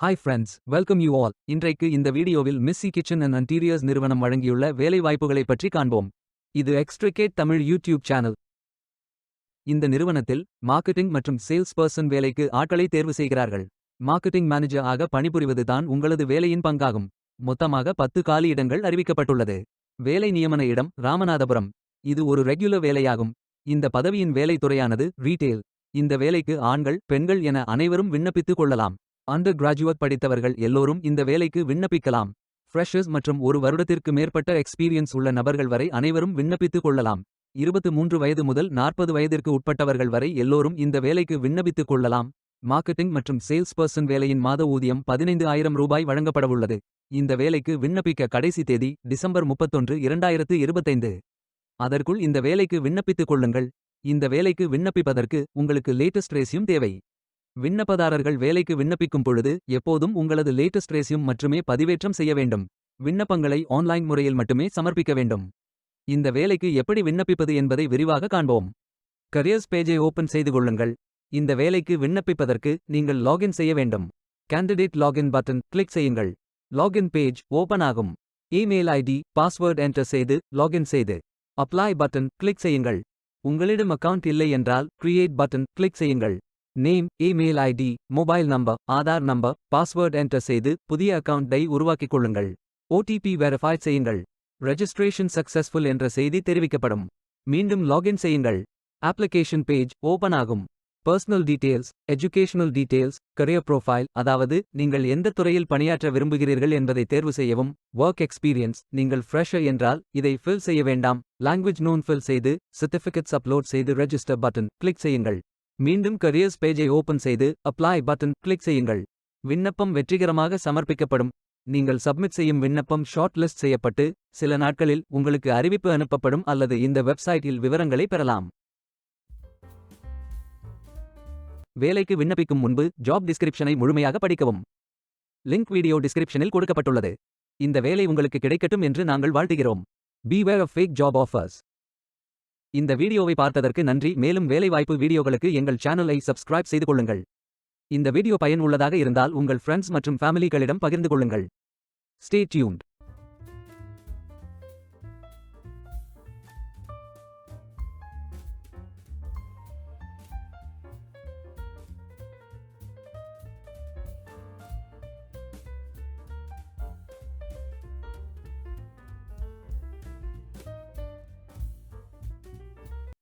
Hi friends, welcome you all. இன்றைக்கு இந்த வீடியோவில் மிஸ்ஸி கிச்சன் அண்ட் இன்டீரியர்ஸ் நிறுவனம் வழங்கியுள்ள வேலைவாய்ப்புகளைப் பற்றி காண்போம். இது எக்ஸ்ட்ரிகேட் தமிழ் யூடியூப் சேனல். இந்த நிறுவனத்தில் மார்க்கெட்டிங் மற்றும் சேல்ஸ் பர்சன் வேலைக்கு ஆட்களை தேர்வு செய்கிறார்கள். மார்க்கெட்டிங் மேனேஜர் ஆக பணிபுரிவது தான் உங்களது வேலையின் பங்காகும். மொத்தமாக 10 காலி இடங்கள் அறிவிக்கப்பட்டுள்ளது. வேலை நியமன இடம் ராமநாதபுரம். இது ஒரு ரெகுலர் வேலையாகும். இந்த பதவியின் வேலை துறையானது ரீட்டெயில். இந்த வேலைக்கு ஆண்கள் பெண்கள் என அனைவரும் விண்ணப்பித்துக் கொள்ளலாம். அண்டர் கிராஜுவேட் படித்தவர்கள் எல்லோரும் இந்த வேலைக்கு விண்ணப்பிக்கலாம். ஃப்ரெஷர்ஸ் மற்றும் 1 வருடத்திற்கு மேற்பட்ட எக்ஸ்பீரியன்ஸ் உள்ள நபர்கள் வரை அனைவரும் விண்ணப்பித்துக் கொள்ளலாம். 23 வயது முதல் 40 வயதிற்கு உட்பட்டவர்கள் வரை எல்லோரும் இந்த வேலைக்கு விண்ணப்பித்துக் கொள்ளலாம். மார்க்கெட்டிங் மற்றும் சேல்ஸ் பர்சன் வேலையின் மாத ஊதியம் 15,000 ரூபாய் வழங்கப்படவுள்ளது. இந்த வேலைக்கு விண்ணப்பிக்க கடைசி தேதி டிசம்பர் 31, 2025. அதற்குள் இந்த வேலைக்கு விண்ணப்பித்துக் கொள்ளுங்கள். இந்த வேலைக்கு விண்ணப்பிப்பதற்கு உங்களுக்கு லேட்டஸ்ட் ரெஸ்யூம் தேவை. விண்ணப்பதாரர்கள் வேலைக்கு விண்ணப்பிக்கும் பொழுது எப்போதும் உங்களது லேட்டஸ்ட் ரெஸ்யூம் மட்டுமே பதிவேற்றம் செய்ய வேண்டும். விண்ணப்பங்களை ஆன்லைன் முறையில் மட்டுமே சமர்ப்பிக்க வேண்டும். இந்த வேலைக்கு எப்படி விண்ணப்பிப்பது என்பதை விரிவாக காண்போம். கரியர்ஸ் பேஜை ஓபன் செய்து கொள்ளுங்கள். இந்த வேலைக்கு விண்ணப்பிப்பதற்கு நீங்கள் லாகின் செய்ய வேண்டும். கேண்டிடேட் லாகின் பட்டன் கிளிக் செய்யுங்கள். லாகின் பேஜ் ஓபன் ஆகும். இமெயில் ஐடி பாஸ்வேர்ட் என்டர் செய்து லாகின் செய்து அப்ளை பட்டன் கிளிக் செய்யுங்கள். உங்களிடம் அக்கவுண்ட் இல்லை என்றால் கிரியேட் பட்டன் கிளிக் செய்யுங்கள். Name, email ID, mobile number, Aadhaar number, password enter செய்து புதிய அக்கவுண்டை உருவாக்கிக் கொள்ளுங்கள். ஓடிபி வெரிஃபை செய்யுங்கள். ரெஜிஸ்ட்ரேஷன் சக்சஸ்ஃபுல் என்ற செய்தி தெரிவிக்கப்படும். மீண்டும் லாகின் செய்யுங்கள். அப்ளிகேஷன் பேஜ் ஓபன் ஆகும். Personal details, educational details, career profile, அதாவது நீங்கள் எந்த துறையில் பணியாற்ற விரும்புகிறீர்கள் என்பதை தேர்வு செய்யவும். ஒர்க் எக்ஸ்பீரியன்ஸ், நீங்கள் ஃப்ரெஷர் என்றால் இதை ஃபில் செய்ய வேண்டாம். லாங்குவேஜ் நோன் ஃபில் செய்து சர்டிஃபிகேட்ஸ் அப்லோட் செய்து ரெஜிஸ்டர் பட்டன் கிளிக் செய்யுங்கள். மீண்டும் கரியர்ஸ் பேஜை ஓபன் செய்து அப்ளை பட்டன் கிளிக் செய்யுங்கள். விண்ணப்பம் வெற்றிகரமாக சமர்ப்பிக்கப்படும். நீங்கள் சப்மிட் செய்யும் விண்ணப்பம் ஷார்ட் லிஸ்ட் செய்யப்பட்டு சில நாட்களில் உங்களுக்கு அறிவிப்பு அனுப்பப்படும் அல்லது இந்த வெப்சைட்டில் விவரங்களை பெறலாம். வேலைக்கு விண்ணப்பிக்கும் முன்பு ஜாப் டிஸ்கிரிப்ஷனை முழுமையாக படிக்கவும். லிங்க் வீடியோ டிஸ்கிரிப்ஷனில் கொடுக்கப்பட்டுள்ளது. இந்த வேலை உங்களுக்கு கிடைக்கட்டும் என்று நாங்கள் வாழ்த்துகிறோம். Beware of fake job offers. இந்த வீடியோவை பார்த்ததற்கு நன்றி. மேலும் வேலைவாய்ப்பு வீடியோகளுக்கு எங்கள் சேனலை சப்ஸ்கிரைப் செய்து கொள்ளுங்கள். இந்த வீடியோ பயன் உள்ளதாக இருந்தால் உங்கள் ஃப்ரெண்ட்ஸ் மற்றும் ஃபேமிலிகளிடம் பகிர்ந்து கொள்ளுங்கள். Stay tuned.